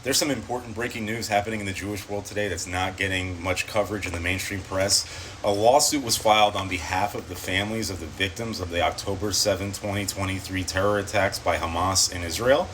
There's some important breaking news happening in the Jewish world today that's not getting much coverage in the mainstream press. A lawsuit was filed on behalf of the families of the victims of the October 7, 2023 terror attacks by Hamas in Israel.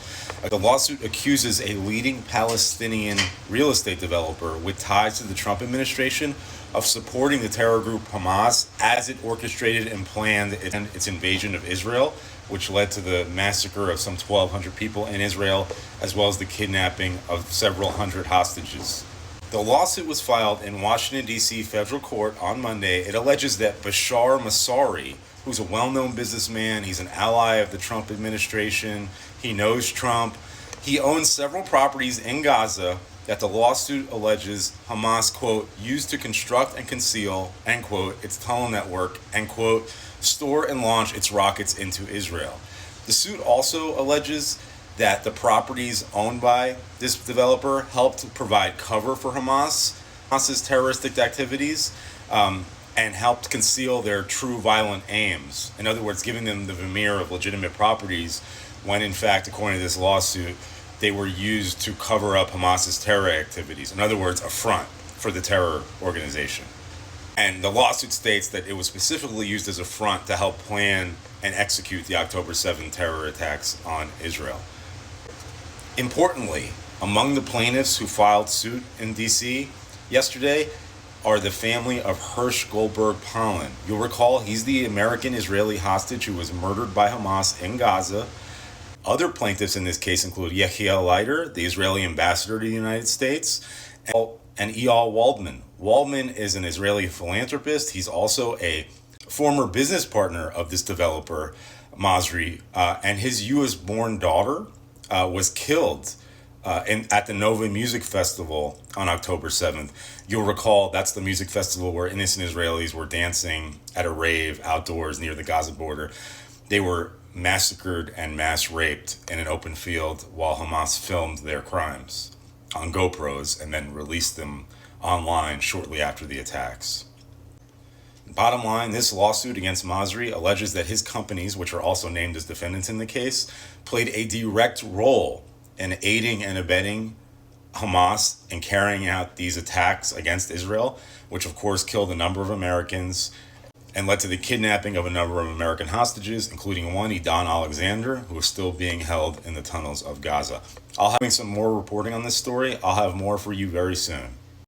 The lawsuit accuses a leading Palestinian real estate developer with ties to the Trump administration of supporting the terror group Hamas as it orchestrated and planned its invasion of Israel, which led to the massacre of some 1,200 people in Israel, as well as the kidnapping of several hundred hostages. The lawsuit was filed in Washington, D.C. federal court on Monday. It alleges that Bashar Masri, who's a well-known businessman, he's an ally of the Trump administration, he knows Trump, he owns several properties in Gaza that the lawsuit alleges Hamas, quote, used to construct and conceal, end quote, its tunnel network, end quote, store and launch its rockets into Israel. The suit also alleges that the properties owned by this developer helped provide cover for Hamas's terroristic activities, and helped conceal their true violent aims. In other words, giving them the veneer of legitimate properties when, in fact, according to this lawsuit, they were used to cover up Hamas's terror activities. In other words, a front for the terror organization. And the lawsuit states that it was specifically used as a front to help plan and execute the October 7 terror attacks on Israel. Importantly, among the plaintiffs who filed suit in D.C. yesterday are the family of Hirsch Goldberg Polin. You'll recall he's the American-Israeli hostage who was murdered by Hamas in Gaza. Other plaintiffs in this case include Yechiel Leiter, the Israeli ambassador to the United States, and Eyal Waldman. Waldman is an Israeli philanthropist. He's also a former business partner of this developer, Masri, and his U.S.-born daughter was killed at the Nova Music Festival on October 7th. You'll recall that's the music festival where innocent Israelis were dancing at a rave outdoors near the Gaza border. They were massacred and mass raped in an open field while Hamas filmed their crimes on GoPros and then released them online shortly after the attacks. Bottom line, this lawsuit against Masri alleges that his companies, which are also named as defendants in the case, played a direct role in aiding and abetting Hamas in carrying out these attacks against Israel, which of course killed a number of Americans and led to the kidnapping of a number of American hostages, including one, Edan Alexander, who is still being held in the tunnels of Gaza. I'll have some more reporting on this story. I'll have more for you very soon.